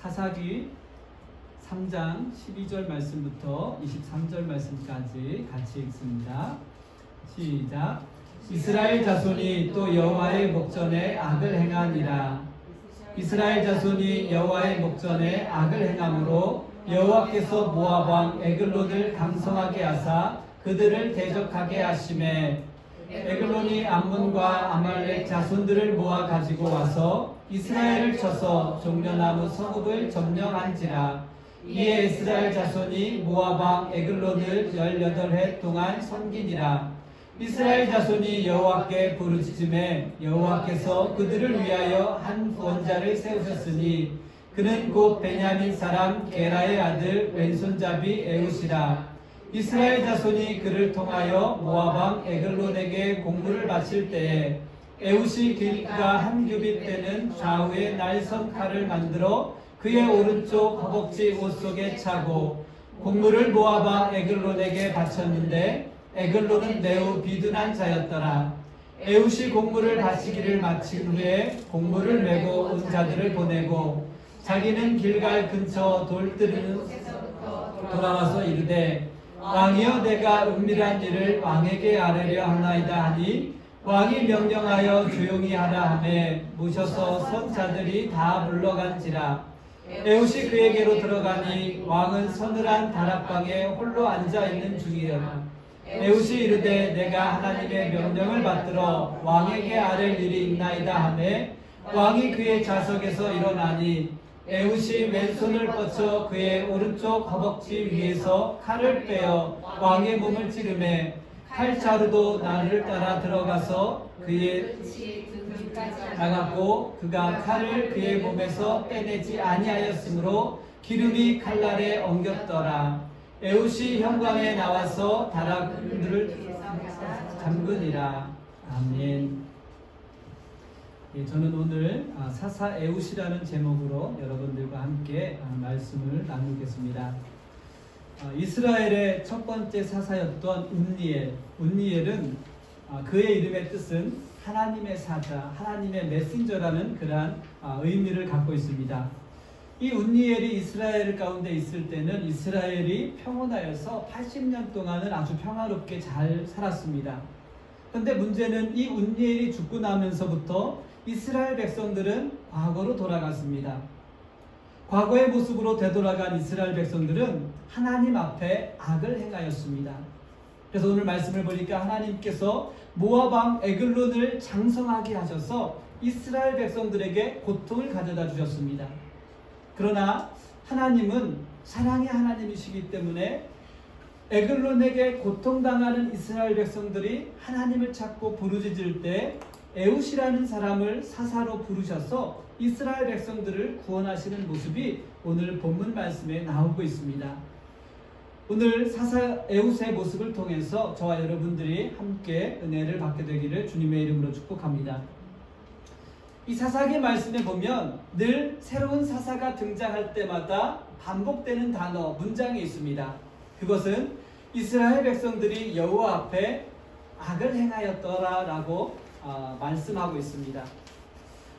사사기 3장 12절 말씀부터 23절 말씀까지 같이 읽습니다. 시작. 이스라엘 자손이 또 여호와의 목전에 악을 행하니라. 이스라엘 자손이 여호와의 목전에 악을 행함으로 여호와께서 모압 왕 에글론을 강성하게 하사 그들을 대적하게 하시매 에글론이 암몬과 아말렉 자손들을 모아 가지고 와서 이스라엘을 쳐서 종려나무 성읍을 점령한지라. 이에 이스라엘 자손이 모압 왕 에글론을 18해 동안 섬기니라. 이스라엘 자손이 여호와께 부르짖음에 여호와께서 그들을 위하여 한 구원자를 세우셨으니 그는 곧 베냐민 사람 게라의 아들 왼손잡이 에훗이라. 이스라엘 자손이 그를 통하여 모압 왕 에글론에게 공물을 바칠 때에 에훗이 길이가 한 규빗 되는 좌우에 날선 칼을 만들어 그의 오른쪽 허벅지 옷 속에 차고 공물을 모압 왕 에글론에게 바쳤는데 에글론은 매우 비둔한 자였더라. 에훗이 공물을 바치기를 마친 후에 공물을 메고 온 자들을 보내고 자기는 길갈 근처 돌들은 돌아와서 이르되 왕이여 내가 은밀한 일을 왕에게 아뢰려 하나이다 하니 왕이 명령하여 조용히 하라 하매 모셔서 선 자들이 다 물러간지라. 에훗이 그에게로 들어가니 왕은 서늘한 다락방에 홀로 앉아있는 중이라. 에훗이 이르되 내가 하나님의 명령을 받들어 왕에게 아랠 일이 있나이다 하매 왕이 그의 좌석에서 일어나니 에훗이 왼손을 뻗쳐 그의 오른쪽 허벅지 위에서 칼을 빼어 왕의 몸을 찌르매 칼자루도 나를 따라 들어가서 그의 나갔고 그가 칼을 그의 몸에서 빼내지 아니하였으므로 기름이 칼날에 엉겼더라. 에훗이 현관에 나와서 다락들을 잠그니라. 아멘. 저는 오늘 사사 에훗이라는 제목으로 여러분들과 함께 말씀을 나누겠습니다. 이스라엘의 첫 번째 사사였던 운니엘은 그의 이름의 뜻은 하나님의 사자, 하나님의 메신저라는 그러한 의미를 갖고 있습니다. 이 운니엘이 이스라엘 가운데 있을 때는 이스라엘이 평온하여서 80년 동안은 아주 평화롭게 잘 살았습니다. 그런데 문제는 이 운니엘이 죽고 나면서부터 이스라엘 백성들은 과거로 돌아갔습니다. 과거의 모습으로 되돌아간 이스라엘 백성들은 하나님 앞에 악을 행하였습니다. 그래서 오늘 말씀을 보니까 하나님께서 모압 왕 에글론을 장성하게 하셔서 이스라엘 백성들에게 고통을 가져다 주셨습니다. 그러나 하나님은 사랑의 하나님이시기 때문에 에글론에게 고통당하는 이스라엘 백성들이 하나님을 찾고 부르짖을 때 에훗이라는 사람을 사사로 부르셔서 이스라엘 백성들을 구원하시는 모습이 오늘 본문 말씀에 나오고 있습니다. 오늘 사사 에훗의 모습을 통해서 저와 여러분들이 함께 은혜를 받게 되기를 주님의 이름으로 축복합니다. 이 사사기 말씀에 보면 늘 새로운 사사가 등장할 때마다 반복되는 단어, 문장이 있습니다. 그것은 이스라엘 백성들이 여호와 앞에 악을 행하였더라 라고 말씀하고 있습니다.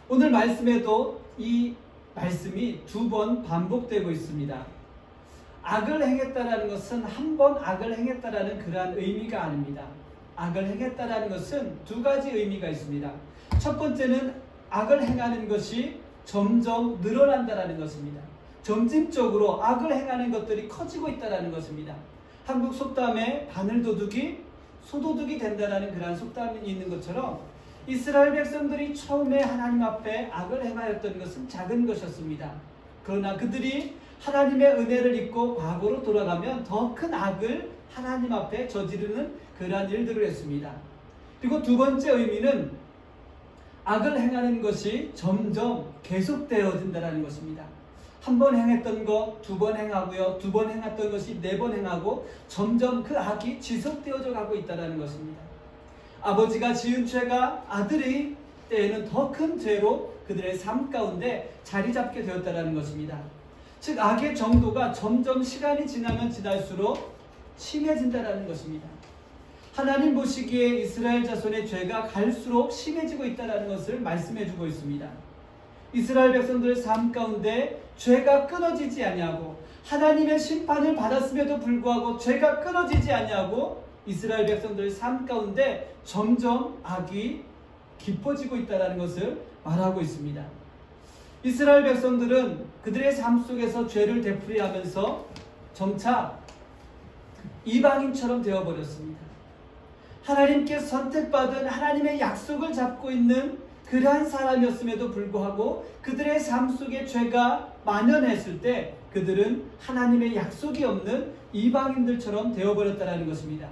오늘 말씀에도 이 말씀이 2번 반복되고 있습니다. 악을 행했다라는 것은 한 번 악을 행했다라는 그러한 의미가 아닙니다. 악을 행했다라는 것은 2가지 의미가 있습니다. 첫 번째는 악을 행하는 것이 점점 늘어난다라는 것입니다. 점진적으로 악을 행하는 것들이 커지고 있다라는 것입니다. 한국 속담에 바늘도둑이 소도둑이 된다라는 그러한 속담이 있는 것처럼 이스라엘 백성들이 처음에 하나님 앞에 악을 행하였던 것은 작은 것이었습니다. 그러나 그들이 하나님의 은혜를 잊고 과거로 돌아가면 더 큰 악을 하나님 앞에 저지르는 그러한 일들을 했습니다. 그리고 2번째 의미는 악을 행하는 것이 점점 계속되어진다는 것입니다. 한 번 행했던 것 2번 행하고요. 2번 행했던 것이 4번 행하고 점점 그 악이 지속되어져 가고 있다는 것입니다. 아버지가 지은 죄가 아들의 때에는 더 큰 죄로 그들의 삶 가운데 자리 잡게 되었다는 것입니다. 즉 악의 정도가 점점 시간이 지나면 지날수록 심해진다는 것입니다. 하나님 보시기에 이스라엘 자손의 죄가 갈수록 심해지고 있다는 것을 말씀해 주고 있습니다. 이스라엘 백성들의 삶 가운데 죄가 끊어지지 아니하고 하나님의 심판을 받았음에도 불구하고 죄가 끊어지지 아니하고 이스라엘 백성들의 삶 가운데 점점 악이 깊어지고 있다는 것을 말하고 있습니다. 이스라엘 백성들은 그들의 삶 속에서 죄를 되풀이하면서 점차 이방인처럼 되어버렸습니다. 하나님께 선택받은 하나님의 약속을 잡고 있는 그러한 사람이었음에도 불구하고 그들의 삶 속에 죄가 만연했을 때 그들은 하나님의 약속이 없는 이방인들처럼 되어버렸다는 것입니다.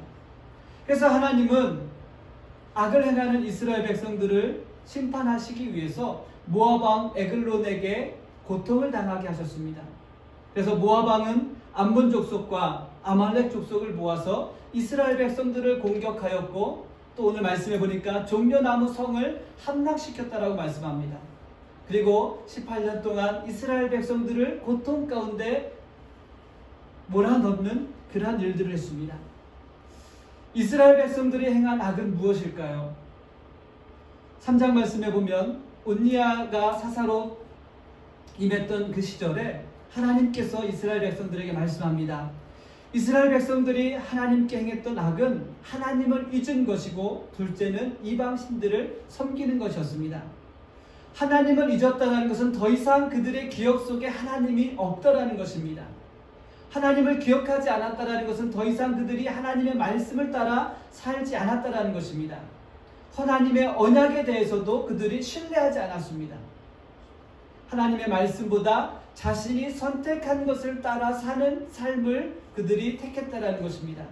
그래서 하나님은 악을 행하는 이스라엘 백성들을 심판하시기 위해서 모압 왕 에글론에게 고통을 당하게 하셨습니다. 그래서 모압 왕은 암몬 족속과 아말렉 족속을 모아서 이스라엘 백성들을 공격하였고 또 오늘 말씀해 보니까 종려나무 성을 함락시켰다라고 말씀합니다. 그리고 18년 동안 이스라엘 백성들을 고통 가운데 몰아넣는 그러한 일들을 했습니다. 이스라엘 백성들이 행한 악은 무엇일까요? 3장 말씀해 보면 온니아가 사사로 임했던 그 시절에 하나님께서 이스라엘 백성들에게 말씀합니다. 이스라엘 백성들이 하나님께 행했던 악은 하나님을 잊은 것이고 둘째는 이방신들을 섬기는 것이었습니다. 하나님을 잊었다는 것은 더 이상 그들의 기억 속에 하나님이 없다라는 것입니다. 하나님을 기억하지 않았다는 것은 더 이상 그들이 하나님의 말씀을 따라 살지 않았다는 것입니다. 하나님의 언약에 대해서도 그들이 신뢰하지 않았습니다. 하나님의 말씀보다 자신이 선택한 것을 따라 사는 삶을 그들이 택했다는 것입니다.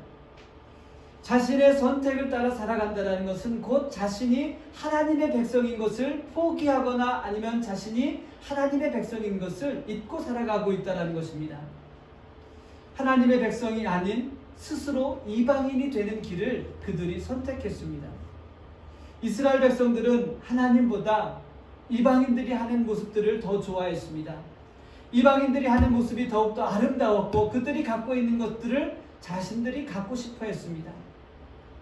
자신의 선택을 따라 살아간다는 것은 곧 자신이 하나님의 백성인 것을 포기하거나 아니면 자신이 하나님의 백성인 것을 잊고 살아가고 있다는 것입니다. 하나님의 백성이 아닌 스스로 이방인이 되는 길을 그들이 선택했습니다. 이스라엘 백성들은 하나님보다 이방인들이 하는 모습들을 더 좋아했습니다. 이방인들이 하는 모습이 더욱더 아름다웠고 그들이 갖고 있는 것들을 자신들이 갖고 싶어 했습니다.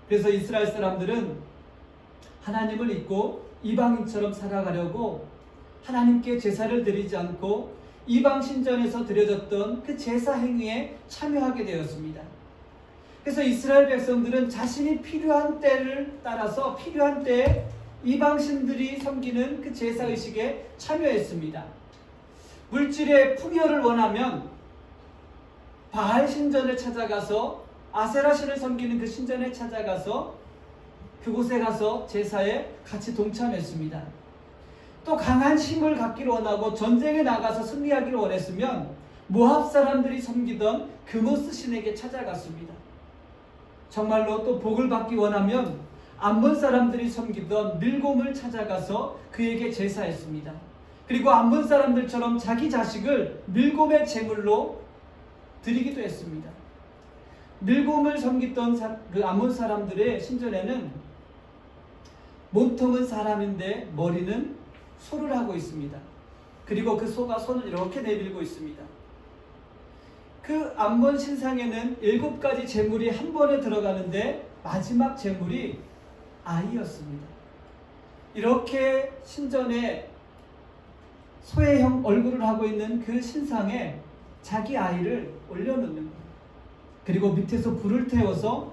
그래서 이스라엘 사람들은 하나님을 잊고 이방인처럼 살아가려고 하나님께 제사를 드리지 않고 이방 신전에서 드려졌던 그 제사 행위에 참여하게 되었습니다. 그래서 이스라엘 백성들은 자신이 필요한 때를 따라서 필요한 때에 이방신들이 섬기는 그 제사의식에 참여했습니다. 물질의 풍요를 원하면 바알 신전에 찾아가서 아세라 신을 섬기는 그 신전에 찾아가서 그곳에 가서 제사에 같이 동참했습니다. 또 강한 힘을 갖기를 원하고 전쟁에 나가서 승리하기를 원했으면 모압 사람들이 섬기던 그모스 신에게 찾아갔습니다. 정말로 또 복을 받기 원하면 암몬 사람들이 섬기던 밀곰을 찾아가서 그에게 제사했습니다. 그리고 암몬 사람들처럼 자기 자식을 밀곰의 제물로 드리기도 했습니다. 밀곰을 섬기던 그 암몬 사람들의 신전에는 몸통은 사람인데 머리는 소를 하고 있습니다. 그리고 그 소가 손을 이렇게 내밀고 있습니다. 그 암몬 신상에는 7가지 제물이 한 번에 들어가는데 마지막 제물이 아이였습니다. 이렇게 신전에 소의 얼굴을 하고 있는 그 신상에 자기 아이를 올려놓는 거예요. 그리고 밑에서 불을 태워서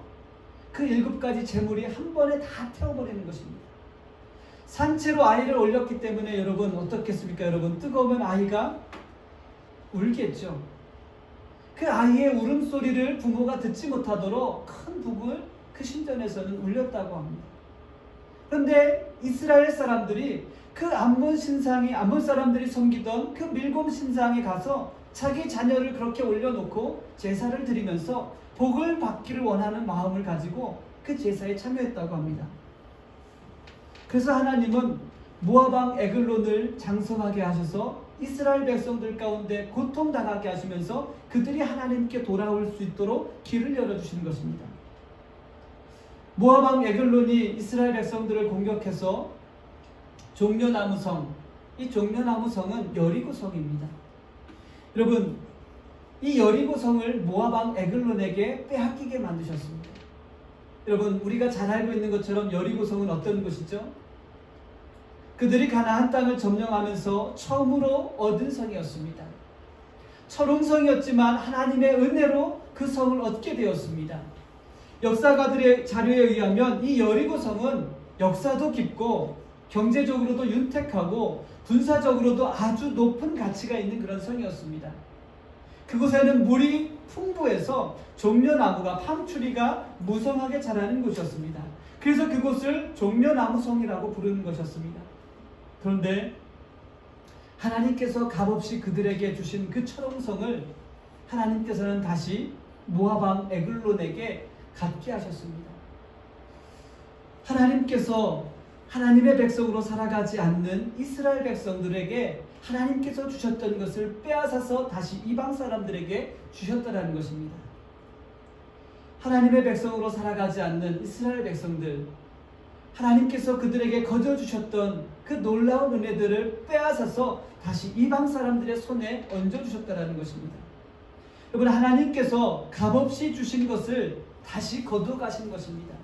그 7가지 제물이 한 번에 다 태워버리는 것입니다. 산채로 아이를 올렸기 때문에 여러분 어떻겠습니까? 여러분 뜨거우면 아이가 울겠죠. 그 아이의 울음소리를 부모가 듣지 못하도록 큰 북을 그 신전에서는 울렸다고 합니다. 그런데 이스라엘 사람들이 그 암몬 사람들이 섬기던 그 밀곰 신상에 가서 자기 자녀를 그렇게 올려놓고 제사를 드리면서 복을 받기를 원하는 마음을 가지고 그 제사에 참여했다고 합니다. 그래서 하나님은 모압 왕 에글론을 장성하게 하셔서 이스라엘 백성들 가운데 고통당하게 하시면서 그들이 하나님께 돌아올 수 있도록 길을 열어주시는 것입니다. 모압 왕 에글론이 이스라엘 백성들을 공격해서 종려나무 성, 이 종려나무 성은 여리고 성입니다. 여러분, 이 여리고 성을 모압 왕 에글론에게 빼앗기게 만드셨습니다. 여러분, 우리가 잘 알고 있는 것처럼 여리고 성은 어떤 곳이죠? 그들이 가나안 땅을 점령하면서 처음으로 얻은 성이었습니다. 철옹성이었지만 하나님의 은혜로 그 성을 얻게 되었습니다. 역사가들의 자료에 의하면 이 여리고 성은 역사도 깊고 경제적으로도 윤택하고 군사적으로도 아주 높은 가치가 있는 그런 성이었습니다. 그곳에는 물이 풍부해서 종려나무가 팜추리가 무성하게 자라는 곳이었습니다. 그래서 그곳을 종려나무성이라고 부르는 것이었습니다. 그런데 하나님께서 값없이 그들에게 주신 그 철옹성을 하나님께서는 다시 모압 왕 에글론에게 갖게 하셨습니다. 하나님께서 하나님의 백성으로 살아가지 않는 이스라엘 백성들에게 하나님께서 주셨던 것을 빼앗아서 다시 이방 사람들에게 주셨다는 것입니다. 하나님의 백성으로 살아가지 않는 이스라엘 백성들, 하나님께서 그들에게 거저주셨던 그 놀라운 은혜들을 빼앗아서 다시 이방 사람들의 손에 얹어주셨다는 것입니다. 여러분, 하나님께서 값없이 주신 것을 다시 거두어가신 것입니다.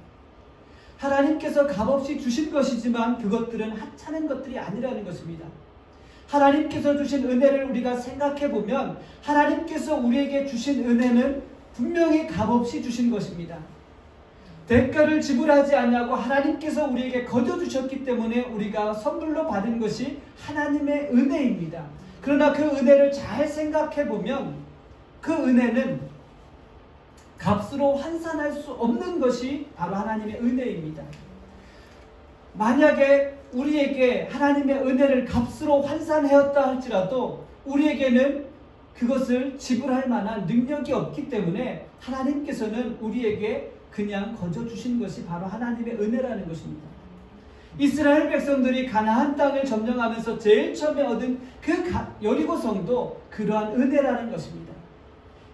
하나님께서 값없이 주신 것이지만 그것들은 하찮은 것들이 아니라는 것입니다. 하나님께서 주신 은혜를 우리가 생각해 보면 하나님께서 우리에게 주신 은혜는 분명히 값없이 주신 것입니다. 대가를 지불하지 않냐고 하나님께서 우리에게 거저 주셨기 때문에 우리가 선물로 받은 것이 하나님의 은혜입니다. 그러나 그 은혜를 잘 생각해 보면 그 은혜는 값으로 환산할 수 없는 것이 바로 하나님의 은혜입니다. 만약에 우리에게 하나님의 은혜를 값으로 환산하였다 할지라도 우리에게는 그것을 지불할 만한 능력이 없기 때문에 하나님께서는 우리에게 그냥 거저 주신 것이 바로 하나님의 은혜라는 것입니다. 이스라엘 백성들이 가나안 땅을 점령하면서 제일 처음에 얻은 그 여리고성도 그러한 은혜라는 것입니다.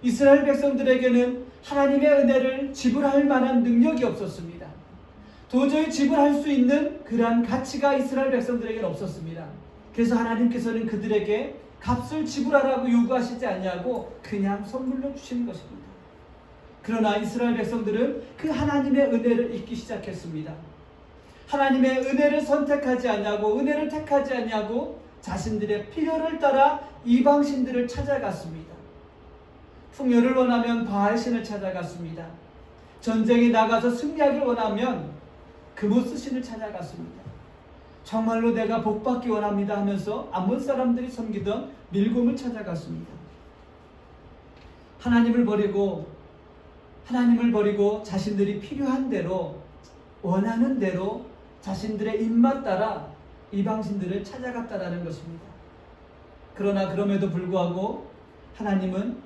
이스라엘 백성들에게는 하나님의 은혜를 지불할 만한 능력이 없었습니다. 도저히 지불할 수 있는 그러한 가치가 이스라엘 백성들에게는 없었습니다. 그래서 하나님께서는 그들에게 값을 지불하라고 요구하시지 않냐고 그냥 선물로 주시는 것입니다. 그러나 이스라엘 백성들은 그 하나님의 은혜를 잊기 시작했습니다. 하나님의 은혜를 선택하지 않냐고, 은혜를 택하지 않냐고 자신들의 필요를 따라 이방신들을 찾아갔습니다. 풍요를 원하면 바알신을 찾아갔습니다. 전쟁에 나가서 승리하기를 원하면 그모스 신을 찾아갔습니다. 정말로 내가 복받기 원합니다 하면서 암몬 사람들이 섬기던 밀곰을 찾아갔습니다. 하나님을 버리고 자신들이 필요한 대로 원하는 대로 자신들의 입맛 따라 이방신들을 찾아갔다라는 것입니다. 그러나 그럼에도 불구하고 하나님은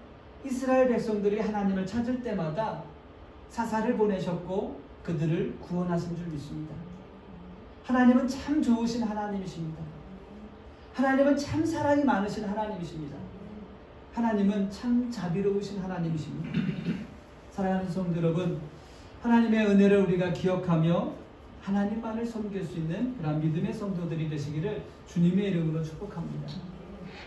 이스라엘 백성들이 하나님을 찾을 때마다 사사를 보내셨고 그들을 구원하신 줄 믿습니다. 하나님은 참 좋으신 하나님이십니다. 하나님은 참 사랑이 많으신 하나님이십니다. 하나님은 참 자비로우신 하나님이십니다. 사랑하는 성도 여러분, 하나님의 은혜를 우리가 기억하며 하나님만을 섬길 수 있는 그런 믿음의 성도들이 되시기를 주님의 이름으로 축복합니다.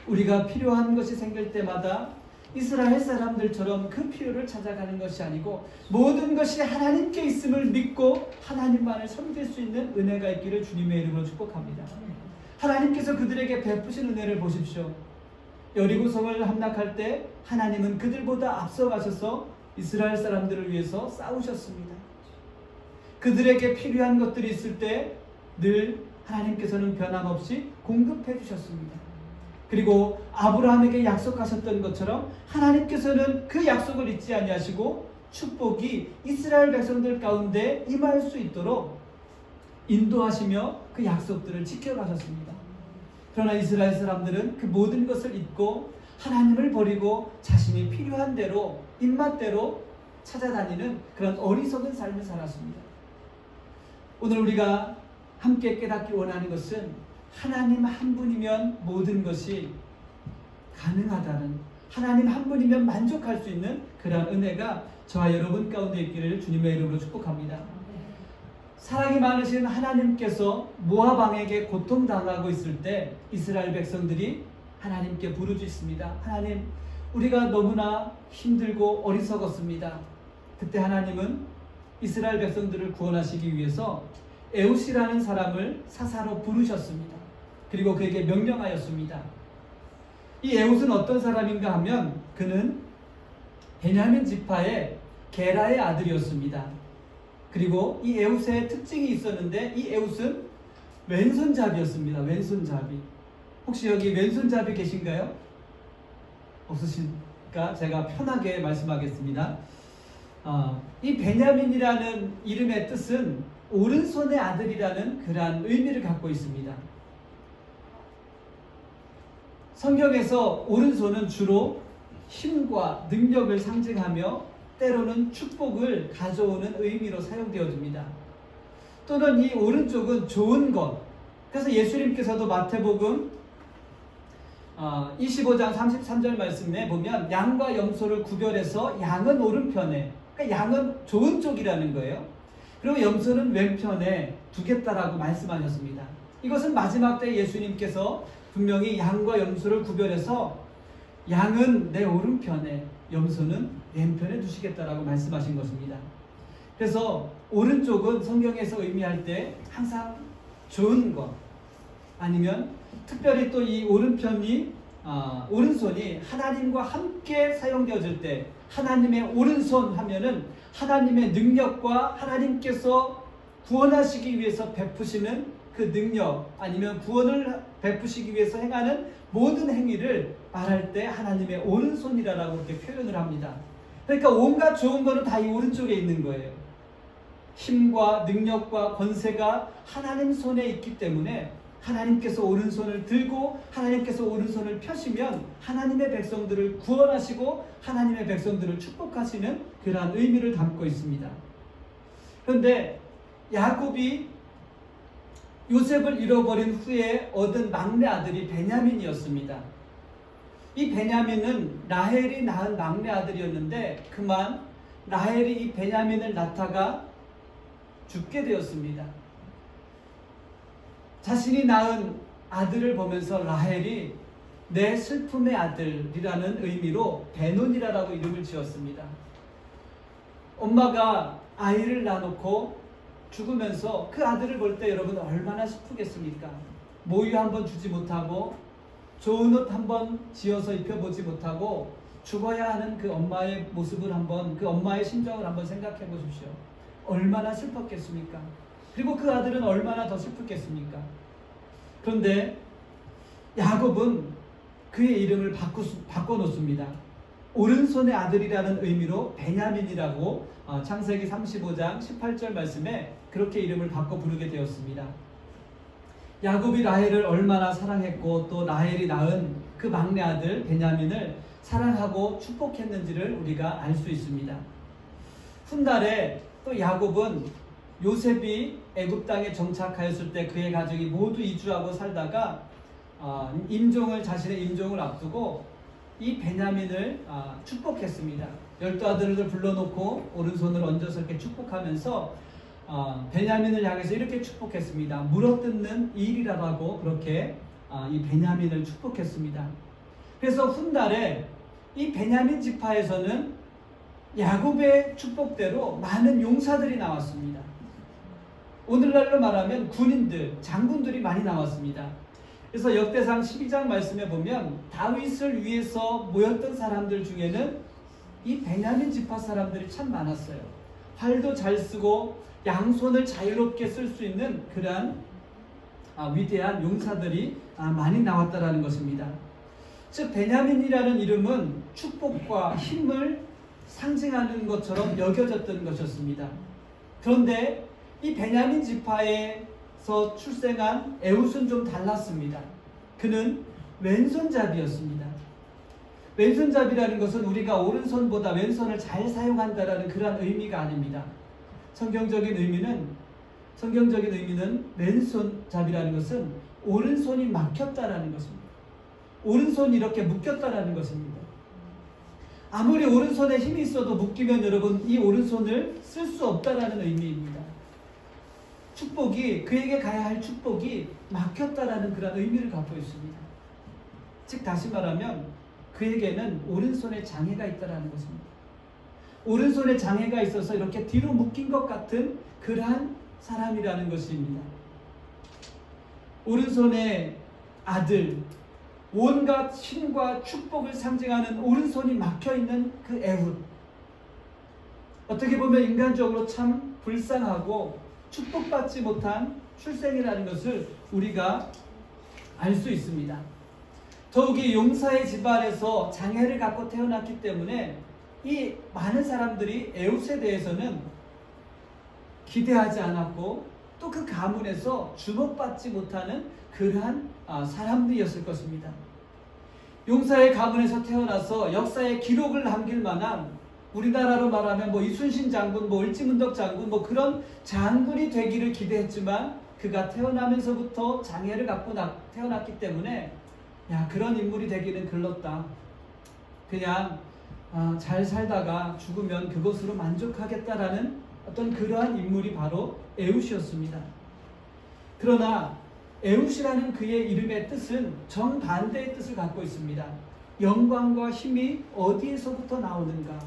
우리가 필요한 것이 생길 때마다 이스라엘 사람들처럼 그 필요를 찾아가는 것이 아니고 모든 것이 하나님께 있음을 믿고 하나님만을 섬길 수 있는 은혜가 있기를 주님의 이름으로 축복합니다. 하나님께서 그들에게 베푸신 은혜를 보십시오. 여리고성을 함락할 때 하나님은 그들보다 앞서가셔서 이스라엘 사람들을 위해서 싸우셨습니다. 그들에게 필요한 것들이 있을 때 늘 하나님께서는 변함없이 공급해 주셨습니다. 그리고 아브라함에게 약속하셨던 것처럼 하나님께서는 그 약속을 잊지 아니하시고 축복이 이스라엘 백성들 가운데 임할 수 있도록 인도하시며 그 약속들을 지켜가셨습니다. 그러나 이스라엘 사람들은 그 모든 것을 잊고 하나님을 버리고 자신이 필요한 대로 입맛대로 찾아다니는 그런 어리석은 삶을 살았습니다. 오늘 우리가 함께 깨닫기 원하는 것은 하나님 한 분이면 모든 것이 가능하다는, 하나님 한 분이면 만족할 수 있는 그런 은혜가 저와 여러분 가운데 있기를 주님의 이름으로 축복합니다. 사랑이 많으신 하나님께서 모압 왕에게 고통당하고 있을 때 이스라엘 백성들이 하나님께 부르짖습니다. 하나님, 우리가 너무나 힘들고 어리석었습니다. 그때 하나님은 이스라엘 백성들을 구원하시기 위해서 에웃이라는 사람을 사사로 부르셨습니다. 그리고 그에게 명령하였습니다. 이 에웃은 어떤 사람인가 하면 그는 베냐민 지파의 게라의 아들이었습니다. 그리고 이 에웃의 특징이 있었는데 이 에웃은 왼손잡이였습니다. 왼손잡이. 혹시 여기 왼손잡이 계신가요? 없으시니까 제가 편하게 말씀하겠습니다. 이 베냐민이라는 이름의 뜻은 오른손의 아들이라는 그러한 의미를 갖고 있습니다. 성경에서 오른손은 주로 힘과 능력을 상징하며 때로는 축복을 가져오는 의미로 사용되어집니다. 또는 이 오른쪽은 좋은 것. 그래서 예수님께서도 마태복음 25장 33절 말씀에 보면 양과 염소를 구별해서 양은 오른편에, 그러니까 양은 좋은 쪽이라는 거예요. 그리고 염소는 왼편에 두겠다라고 말씀하셨습니다. 이것은 마지막 때 예수님께서 분명히 양과 염소를 구별해서 양은 내 오른편에, 염소는 왼편에 두시겠다라고 말씀하신 것입니다. 그래서 오른쪽은 성경에서 의미할 때 항상 좋은 것, 아니면 특별히 또 이 오른손이 하나님과 함께 사용되어질 때, 하나님의 오른손 하면은 하나님의 능력과 하나님께서 구원하시기 위해서 베푸시는 그 능력, 아니면 구원을 베푸시기 위해서 행하는 모든 행위를 말할 때 하나님의 오른손이라고 이렇게 표현을 합니다. 그러니까 온갖 좋은 거는 다 이 오른쪽에 있는 거예요. 힘과 능력과 권세가 하나님 손에 있기 때문에 하나님께서 오른손을 들고 하나님께서 오른손을 펴시면 하나님의 백성들을 구원하시고 하나님의 백성들을 축복하시는 그러한 의미를 담고 있습니다. 그런데 야곱이 요셉을 잃어버린 후에 얻은 막내 아들이 베냐민이었습니다. 이 베냐민은 라헬이 낳은 막내 아들이었는데 그만 라헬이 이 베냐민을 낳다가 죽게 되었습니다. 자신이 낳은 아들을 보면서 라헬이 내 슬픔의 아들이라는 의미로 베노니라라고 이름을 지었습니다. 엄마가 아이를 낳아놓고 죽으면서 그 아들을 볼 때 여러분 얼마나 슬프겠습니까? 모유 한번 주지 못하고 좋은 옷 한번 지어서 입혀보지 못하고 죽어야 하는 그 엄마의 모습을 한번, 그 엄마의 심정을 한번 생각해 보십시오. 얼마나 슬펐겠습니까? 그리고 그 아들은 얼마나 더 슬프겠습니까? 그런데 야곱은 그의 이름을 바꿔놓습니다. 오른손의 아들이라는 의미로 베냐민이라고 창세기 35장 18절 말씀에 그렇게 이름을 바꿔 부르게 되었습니다. 야곱이 라헬을 얼마나 사랑했고 또 라헬이 낳은 그 막내 아들 베냐민을 사랑하고 축복했는지를 우리가 알 수 있습니다. 훗날에 또 야곱은 요셉이 애굽 땅에 정착하였을 때 그의 가족이 모두 이주하고 살다가 자신의 임종을 앞두고 이 베냐민을 축복했습니다. 12아들을 불러놓고 오른손을 얹어서 이렇게 축복하면서 베냐민을 향해서 이렇게 축복했습니다. 물어뜯는 일이라고 그렇게 이 베냐민을 축복했습니다. 그래서 훗날에 이 베냐민 지파에서는 야곱의 축복대로 많은 용사들이 나왔습니다. 오늘날로 말하면 군인들, 장군들이 많이 나왔습니다. 그래서 역대상 12장 말씀에 보면 다윗을 위해서 모였던 사람들 중에는 이 베냐민 지파 사람들이 참 많았어요. 활도 잘 쓰고 양손을 자유롭게 쓸 수 있는 그러한 위대한 용사들이 많이 나왔다라는 것입니다. 즉 베냐민이라는 이름은 축복과 힘을 상징하는 것처럼 여겨졌던 것이었습니다. 그런데 이 베냐민 지파에서 출생한 에웃은 좀 달랐습니다. 그는 왼손잡이였습니다. 왼손잡이라는 것은 우리가 오른손보다 왼손을 잘 사용한다라는 그런 의미가 아닙니다. 성경적인 의미는 왼손잡이라는 것은 오른손이 막혔다라는 것입니다. 오른손이 이렇게 묶였다라는 것입니다. 아무리 오른손에 힘이 있어도 묶이면 여러분 이 오른손을 쓸 수 없다라는 의미입니다. 축복이, 그에게 가야 할 축복이 막혔다라는 그런 의미를 갖고 있습니다. 즉 다시 말하면 그에게는 오른손에 장애가 있다라는 것입니다. 오른손에 장애가 있어서 이렇게 뒤로 묶인 것 같은 그러한 사람이라는 것입니다. 오른손에 아들, 온갖 힘과 축복을 상징하는 오른손이 막혀있는 그 에훗. 어떻게 보면 인간적으로 참 불쌍하고 축복받지 못한 출생이라는 것을 우리가 알 수 있습니다. 더욱이 용사의 집안에서 장애를 갖고 태어났기 때문에 이 많은 사람들이 에훗에 대해서는 기대하지 않았고 또 그 가문에서 주목받지 못하는 그러한 사람들이었을 것입니다. 용사의 가문에서 태어나서 역사에 기록을 남길 만한, 우리나라로 말하면 이순신 장군, 을지문덕 장군, 그런 장군이 되기를 기대했지만 그가 태어나면서부터 장애를 갖고 태어났기 때문에 그런 인물이 되기는 글렀다. 그냥 잘 살다가 죽으면 그것으로 만족하겠다라는 어떤 그러한 인물이 바로 에훗이었습니다. 그러나 에훗이라는 그의 이름의 뜻은 정반대의 뜻을 갖고 있습니다. 영광과 힘이 어디에서부터 나오는가?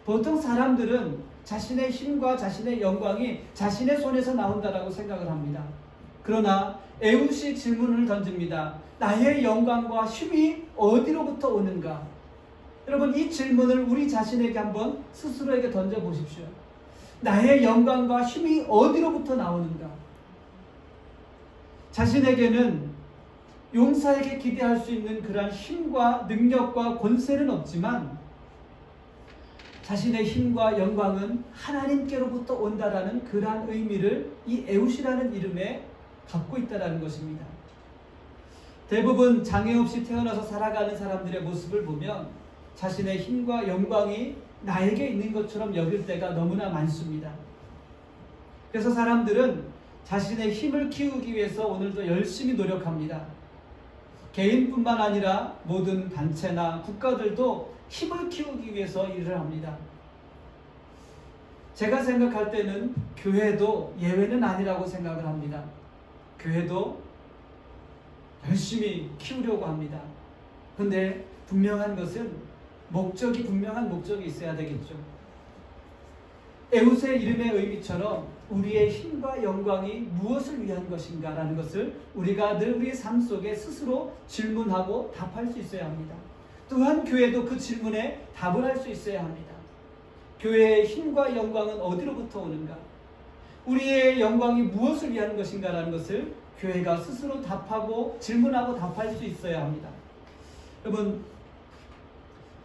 보통 사람들은 자신의 힘과 자신의 영광이 자신의 손에서 나온다라고 생각을 합니다. 그러나 에훗이 질문을 던집니다. 나의 영광과 힘이 어디로부터 오는가? 여러분, 이 질문을 우리 자신에게 한번 스스로에게 던져보십시오. 나의 영광과 힘이 어디로부터 나오는가? 자신에게는 용사에게 기대할 수 있는 그러한 힘과 능력과 권세는 없지만 자신의 힘과 영광은 하나님께로부터 온다라는 그러한 의미를 이 에훗이라는 이름에 갖고 있다는 것입니다. 대부분 장애 없이 태어나서 살아가는 사람들의 모습을 보면 자신의 힘과 영광이 나에게 있는 것처럼 여길 때가 너무나 많습니다. 그래서 사람들은 자신의 힘을 키우기 위해서 오늘도 열심히 노력합니다. 개인뿐만 아니라 모든 단체나 국가들도 힘을 키우기 위해서 일을 합니다. 제가 생각할 때는 교회도 예외는 아니라고 생각을 합니다. 교회도 열심히 키우려고 합니다. 그런데 분명한 것은 분명한 목적이 있어야 되겠죠. 에훗의 이름의 의미처럼 우리의 힘과 영광이 무엇을 위한 것인가 라는 것을 우리가 늘 우리의 삶 속에 스스로 질문하고 답할 수 있어야 합니다. 또한 교회도 그 질문에 답을 할 수 있어야 합니다. 교회의 힘과 영광은 어디로부터 오는가? 우리의 영광이 무엇을 위한 것인가 라는 것을 교회가 스스로 답하고 질문하고 답할 수 있어야 합니다. 여러분,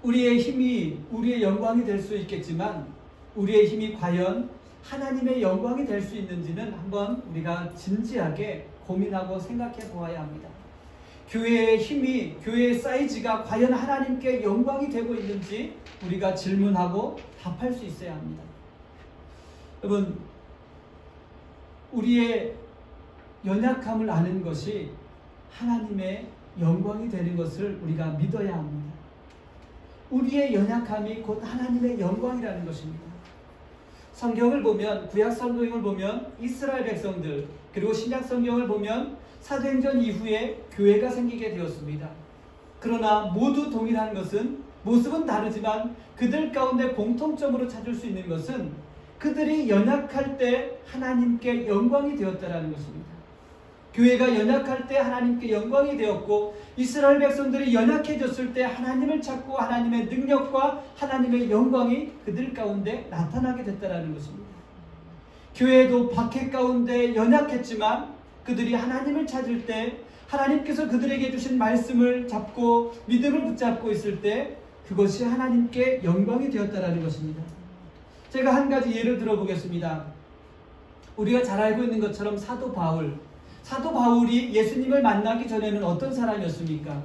우리의 힘이 우리의 영광이 될 수 있겠지만 우리의 힘이 과연 하나님의 영광이 될 수 있는지는 한번 우리가 진지하게 고민하고 생각해 보아야 합니다. 교회의 힘이, 교회의 사이즈가 과연 하나님께 영광이 되고 있는지 우리가 질문하고 답할 수 있어야 합니다. 여러분, 우리의 연약함을 아는 것이 하나님의 영광이 되는 것을 우리가 믿어야 합니다. 우리의 연약함이 곧 하나님의 영광이라는 것입니다. 성경을 보면, 구약 성경을 보면 이스라엘 백성들, 그리고 신약 성경을 보면 사도행전 이후에 교회가 생기게 되었습니다. 그러나 모두 동일한 것은, 모습은 다르지만 그들 가운데 공통점으로 찾을 수 있는 것은 그들이 연약할 때 하나님께 영광이 되었다는 것입니다. 교회가 연약할 때 하나님께 영광이 되었고, 이스라엘 백성들이 연약해졌을 때 하나님을 찾고 하나님의 능력과 하나님의 영광이 그들 가운데 나타나게 됐다는 것입니다. 교회도 박해 가운데 연약했지만 그들이 하나님을 찾을 때, 하나님께서 그들에게 주신 말씀을 잡고 믿음을 붙잡고 있을 때 그것이 하나님께 영광이 되었다는 것입니다. 제가 한 가지 예를 들어보겠습니다. 우리가 잘 알고 있는 것처럼 사도 바울이 예수님을 만나기 전에는 어떤 사람이었습니까?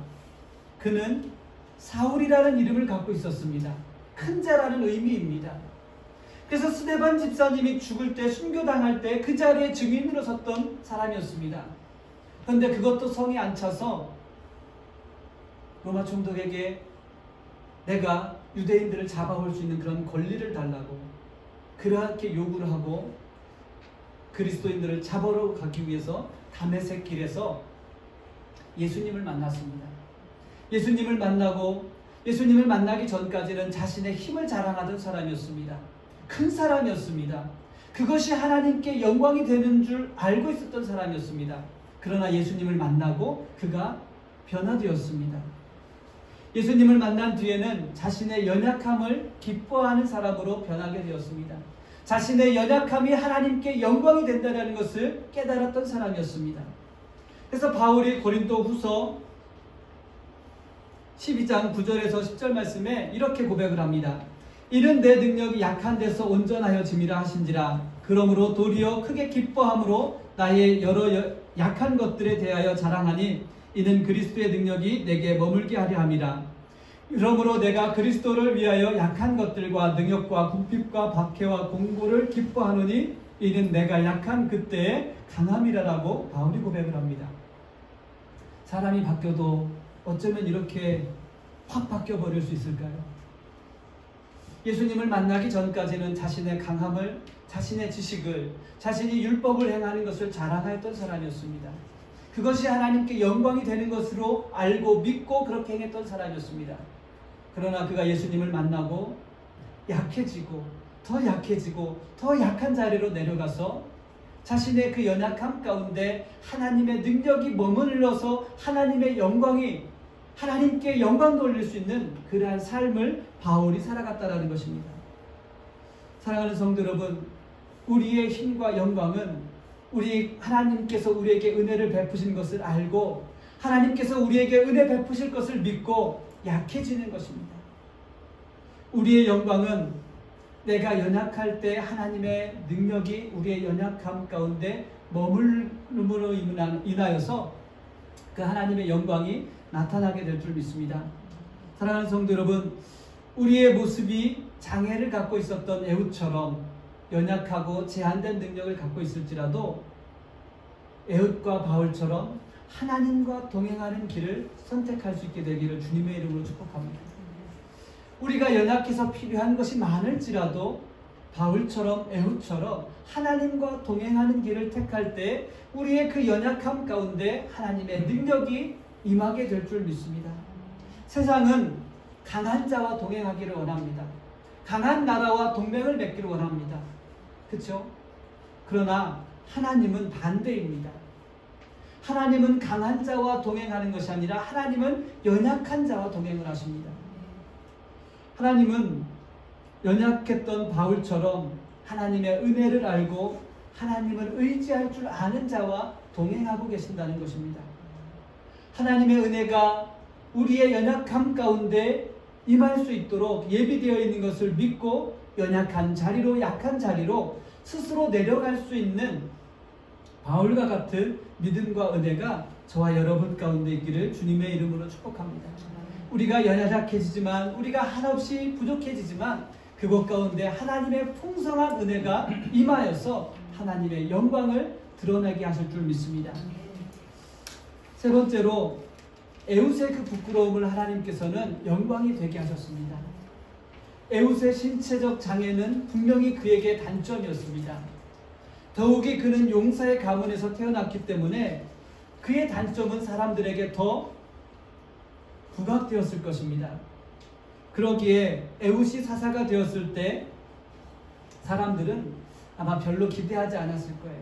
그는 사울이라는 이름을 갖고 있었습니다. 큰 자라는 의미입니다. 그래서 스데반 집사님이 죽을 때, 순교당할 때 그 자리에 증인으로 섰던 사람이었습니다. 그런데 그것도 성이 안 차서 로마 총독에게 내가 유대인들을 잡아올 수 있는 그런 권리를 달라고 그렇게 요구를 하고 그리스도인들을 잡으러 가기 위해서 다메섹 길에서 예수님을 만났습니다. 예수님을 만나기 전까지는 자신의 힘을 자랑하던 사람이었습니다. 큰 사람이었습니다. 그것이 하나님께 영광이 되는 줄 알고 있었던 사람이었습니다. 그러나 예수님을 만나고 그가 변화되었습니다. 예수님을 만난 뒤에는 자신의 연약함을 기뻐하는 사람으로 변하게 되었습니다. 자신의 연약함이 하나님께 영광이 된다는 것을 깨달았던 사람이었습니다. 그래서 바울이 고린도 후서 12장 9절에서 10절 말씀에 이렇게 고백을 합니다. 이는 내 능력이 약한 데서 온전하여 짐이라 하신지라. 그러므로 도리어 크게 기뻐함으로 나의 여러 약한 것들에 대하여 자랑하니 이는 그리스도의 능력이 내게 머물게 하려 함이라. 그러므로 내가 그리스도를 위하여 약한 것들과 능력과 궁핍과 박해와 공고를 기뻐하노니 이는 내가 약한 그때의 강함이라라고 바울이 고백을 합니다. 사람이 바뀌어도 어쩌면 이렇게 확 바뀌어버릴 수 있을까요? 예수님을 만나기 전까지는 자신의 강함을, 자신의 지식을, 자신이 율법을 행하는 것을 자랑하였던 사람이었습니다. 그것이 하나님께 영광이 되는 것으로 알고 믿고 그렇게 행했던 사람이었습니다. 그러나 그가 예수님을 만나고 약해지고 더 약해지고 더 약한 자리로 내려가서 자신의 그 연약함 가운데 하나님의 능력이 머물러서 하나님의 영광이 하나님께 영광 돌릴 수 있는 그러한 삶을 바울이 살아갔다라는 것입니다. 사랑하는 성도 여러분, 우리의 힘과 영광은 우리 하나님께서 우리에게 은혜를 베푸신 것을 알고 하나님께서 우리에게 은혜 베푸실 것을 믿고 약해지는 것입니다. 우리의 영광은 내가 연약할 때 하나님의 능력이 우리의 연약함 가운데 머물므로 인하여서 그 하나님의 영광이 나타나게 될 줄 믿습니다. 사랑하는 성도 여러분, 우리의 모습이 장애를 갖고 있었던 에훗처럼 연약하고 제한된 능력을 갖고 있을지라도 에훗과 바울처럼 하나님과 동행하는 길을 선택할 수 있게 되기를 주님의 이름으로 축복합니다. 우리가 연약해서 필요한 것이 많을지라도 바울처럼 에훗처럼 하나님과 동행하는 길을 택할 때 우리의 그 연약함 가운데 하나님의 능력이 임하게 될 줄 믿습니다. 세상은 강한 자와 동행하기를 원합니다. 강한 나라와 동맹을 맺기를 원합니다. 그렇죠? 그러나 하나님은 반대입니다. 하나님은 강한 자와 동행하는 것이 아니라 하나님은 연약한 자와 동행을 하십니다. 하나님은 연약했던 바울처럼 하나님의 은혜를 알고 하나님을 의지할 줄 아는 자와 동행하고 계신다는 것입니다. 하나님의 은혜가 우리의 연약함 가운데 임할 수 있도록 예비되어 있는 것을 믿고 연약한 자리로, 약한 자리로 스스로 내려갈 수 있는 바울과 같은 믿음과 은혜가 저와 여러분 가운데 있기를 주님의 이름으로 축복합니다. 우리가 연약해지지만, 우리가 한없이 부족해지지만 그것 가운데 하나님의 풍성한 은혜가 임하여서 하나님의 영광을 드러내게 하실 줄 믿습니다. 세 번째로 에훗의 그 부끄러움을 하나님께서는 영광이 되게 하셨습니다. 에훗의 신체적 장애는 분명히 그에게 단점이었습니다. 더욱이 그는 용사의 가문에서 태어났기 때문에 그의 단점은 사람들에게 더 부각되었을 것입니다. 그러기에 에훗이 사사가 되었을 때 사람들은 아마 별로 기대하지 않았을 거예요.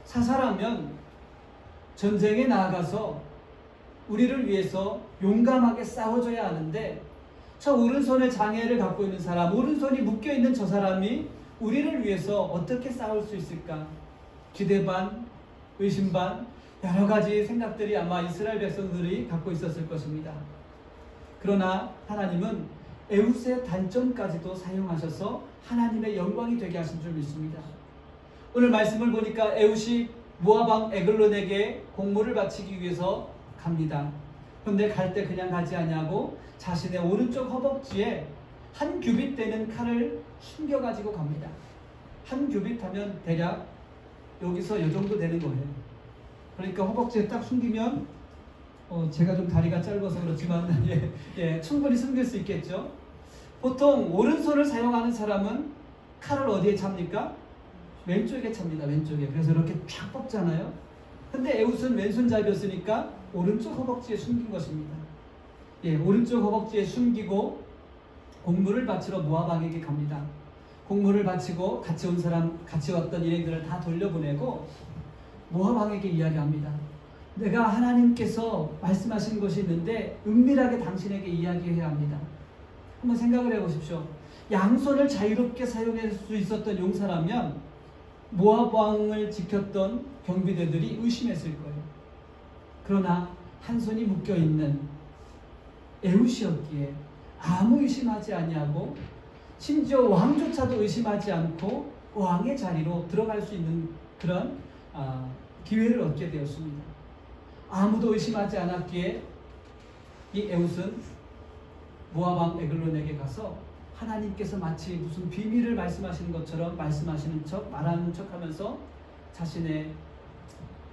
사사라면 전쟁에 나아가서 우리를 위해서 용감하게 싸워줘야 하는데 저 오른손에 장애를 갖고 있는 사람, 오른손이 묶여있는 저 사람이 우리를 위해서 어떻게 싸울 수 있을까? 기대 반, 의심 반, 여러 가지 생각들이 아마 이스라엘 백성들이 갖고 있었을 것입니다. 그러나 하나님은 에훗의 단점까지도 사용하셔서 하나님의 영광이 되게 하신 줄 믿습니다. 오늘 말씀을 보니까 에훗이 모압 왕 에글론에게 공물을 바치기 위해서 갑니다. 그런데 갈 때 그냥 가지 아니하고 자신의 오른쪽 허벅지에 한 규빗 되는 칼을 숨겨가지고 갑니다. 한 규빗 하면 대략 여기서 이 정도 되는 거예요. 그러니까 허벅지에 딱 숨기면 제가 좀 다리가 짧아서 그렇지만 충분히 숨길 수 있겠죠. 보통 오른손을 사용하는 사람은 칼을 어디에 찹니까? 왼쪽에 찹니다. 왼쪽에. 그래서 이렇게 쫙 뽑잖아요. 근데 에훗은 왼손잡이였으니까 오른쪽 허벅지에 숨긴 것입니다. 오른쪽 허벅지에 숨기고 공물을 바치러 모압 왕에게 갑니다. 공물을 바치고 같이 온 사람, 같이 왔던 일행들을 다 돌려보내고 모압 왕에게 이야기합니다. 내가 하나님께서 말씀하신 것이 있는데 은밀하게 당신에게 이야기해야 합니다. 한번 생각을 해보십시오. 양손을 자유롭게 사용할 수 있었던 용사라면 모압 왕을 지켰던 경비대들이 의심했을 거예요. 그러나 한 손이 묶여있는 에훗이었기에 아무 의심하지 아니하고 심지어 왕조차도 의심하지 않고 왕의 자리로 들어갈 수 있는 그런 기회를 얻게 되었습니다. 아무도 의심하지 않았기에 이 에훗은 모압 왕 에글론에게 가서 하나님께서 마치 무슨 비밀을 말씀하시는 것처럼 말씀하시는 척, 말하는 척 하면서 자신의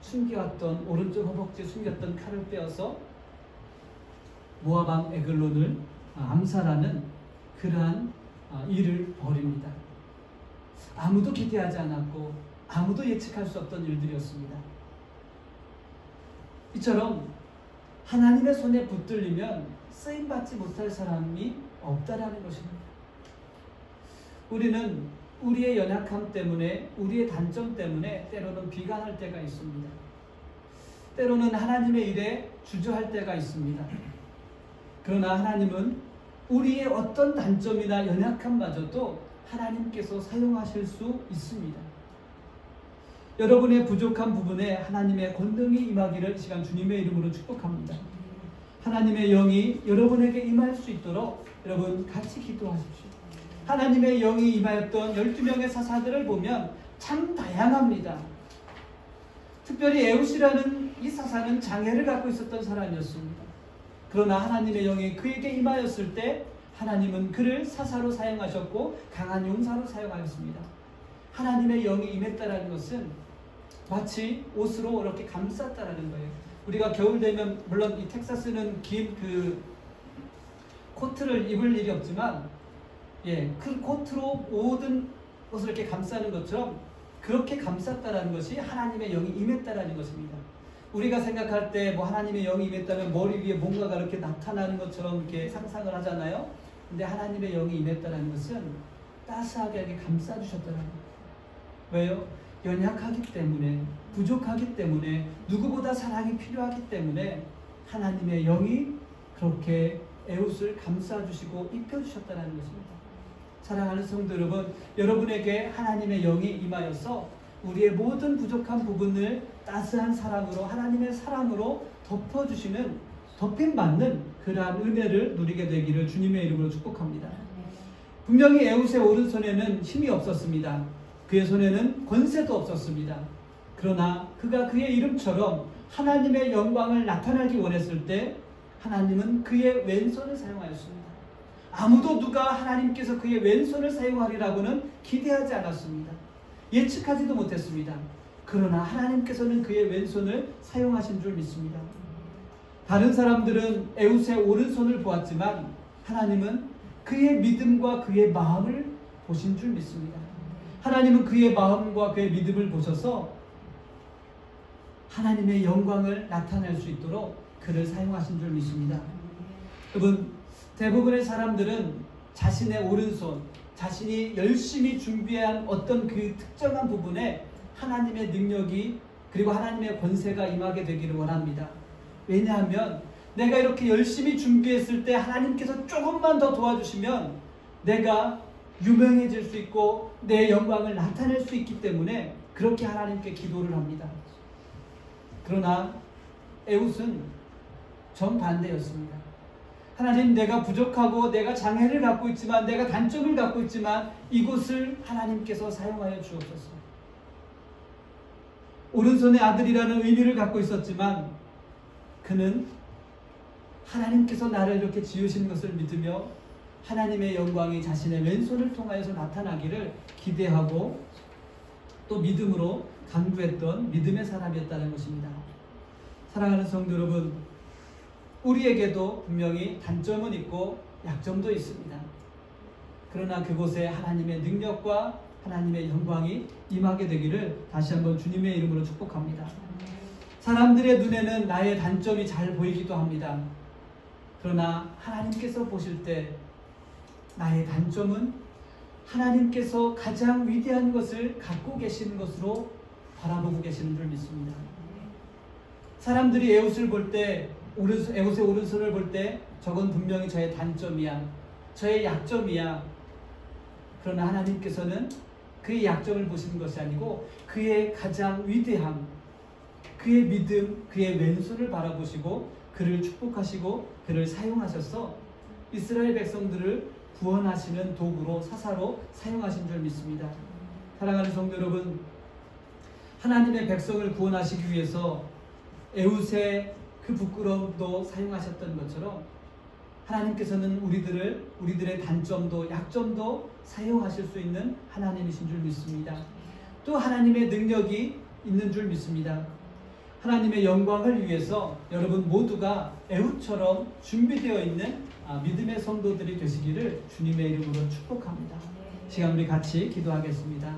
숨겨왔던 오른쪽 허벅지에 숨겼던 칼을 빼어서 모압 왕 에글론을 암살하는 그러한 일을 벌입니다. 아무도 기대하지 않았고 아무도 예측할 수 없던 일들이었습니다. 이처럼 하나님의 손에 붙들리면 쓰임받지 못할 사람이 없다라는 것입니다. 우리는 우리의 연약함 때문에, 우리의 단점 때문에 때로는 비관할 때가 있습니다. 때로는 하나님의 일에 주저할 때가 있습니다. 그러나 하나님은 우리의 어떤 단점이나 연약함마저도 하나님께서 사용하실 수 있습니다. 여러분의 부족한 부분에 하나님의 권능이 임하기를 이 시간 주님의 이름으로 축복합니다. 하나님의 영이 여러분에게 임할 수 있도록 여러분 같이 기도하십시오. 하나님의 영이 임하였던 12명의 사사들을 보면 참 다양합니다. 특별히 에훗이라는 이 사사는 장애를 갖고 있었던 사람이었습니다. 그러나 하나님의 영이 그에게 임하였을 때 하나님은 그를 사사로 사용하셨고 강한 용사로 사용하였습니다. 하나님의 영이 임했다는 것은 마치 옷으로 이렇게 감쌌다라는 거예요. 우리가 겨울 되면 물론 이 텍사스는 긴 코트를 입을 일이 없지만 그 코트로 모든 것을 이렇게 감싸는 것처럼 그렇게 감쌌다라는 것이 하나님의 영이 임했다라는 것입니다. 우리가 생각할 때 뭐 하나님의 영이 임했다면 머리 위에 뭔가가 이렇게 나타나는 것처럼 이렇게 상상을 하잖아요. 근데 하나님의 영이 임했다라는 것은 따스하게 이렇게 감싸주셨다는 거예요. 왜요? 연약하기 때문에, 부족하기 때문에, 누구보다 사랑이 필요하기 때문에 하나님의 영이 그렇게 에훗을 감싸주시고 입혀주셨다는 것입니다. 사랑하는 성도 여러분, 여러분에게 하나님의 영이 임하여서 우리의 모든 부족한 부분을 따스한 사랑으로, 하나님의 사랑으로 덮어주시는, 덮임받는 그러한 은혜를 누리게 되기를 주님의 이름으로 축복합니다. 분명히 에훗의 오른손에는 힘이 없었습니다. 그의 손에는 권세도 없었습니다. 그러나 그가 그의 이름처럼 하나님의 영광을 나타나기 원했을 때 하나님은 그의 왼손을 사용하였습니다. 아무도 누가 하나님께서 그의 왼손을 사용하리라고는 기대하지 않았습니다. 예측하지도 못했습니다. 그러나 하나님께서는 그의 왼손을 사용하신 줄 믿습니다. 다른 사람들은 에훗의 오른손을 보았지만 하나님은 그의 믿음과 그의 마음을 보신 줄 믿습니다. 하나님은 그의 마음과 그의 믿음을 보셔서 하나님의 영광을 나타낼 수 있도록 그를 사용하신 줄 믿습니다. 여러분, 대부분의 사람들은 자신의 오른손, 자신이 열심히 준비한 어떤 그 특정한 부분에 하나님의 능력이 그리고 하나님의 권세가 임하게 되기를 원합니다. 왜냐하면 내가 이렇게 열심히 준비했을 때 하나님께서 조금만 더 도와주시면 내가 유명해질 수 있고 내 영광을 나타낼 수 있기 때문에 그렇게 하나님께 기도를 합니다. 그러나 에훗은 정반대였습니다. 하나님, 내가 부족하고 내가 장애를 갖고 있지만, 내가 단점을 갖고 있지만 이곳을 하나님께서 사용하여 주옵소서. 오른손의 아들이라는 의미를 갖고 있었지만 그는 하나님께서 나를 이렇게 지으신 것을 믿으며 하나님의 영광이 자신의 왼손을 통하여서 나타나기를 기대하고 또 믿음으로 간구했던 믿음의 사람이었다는 것입니다. 사랑하는 성도 여러분, 우리에게도 분명히 단점은 있고 약점도 있습니다. 그러나 그곳에 하나님의 능력과 하나님의 영광이 임하게 되기를 다시 한번 주님의 이름으로 축복합니다. 사람들의 눈에는 나의 단점이 잘 보이기도 합니다. 그러나 하나님께서 보실 때 나의 단점은 하나님께서 가장 위대한 것을 갖고 계시는 것으로 바라보고 계시는 줄 믿습니다. 사람들이 에웃을 볼 때, 에웃의 오른손을 볼 때 저건 분명히 저의 단점이야, 저의 약점이야. 그러나 하나님께서는 그의 약점을 보시는 것이 아니고 그의 가장 위대함, 그의 믿음, 그의 왼손을 바라보시고 그를 축복하시고 그를 사용하셔서 이스라엘 백성들을 구원하시는 도구로, 사사로 사용하신 줄 믿습니다. 사랑하는 성도 여러분, 하나님의 백성을 구원하시기 위해서 에웃의 그 부끄러움도 사용하셨던 것처럼 하나님께서는 우리들의 단점도 약점도 사용하실 수 있는 하나님이신 줄 믿습니다. 또 하나님의 능력이 있는 줄 믿습니다. 하나님의 영광을 위해서 여러분 모두가 에웃처럼 준비되어 있는 믿음의 성도들이 되시기를 주님의 이름으로 축복합니다. 시간 우리 같이 기도하겠습니다.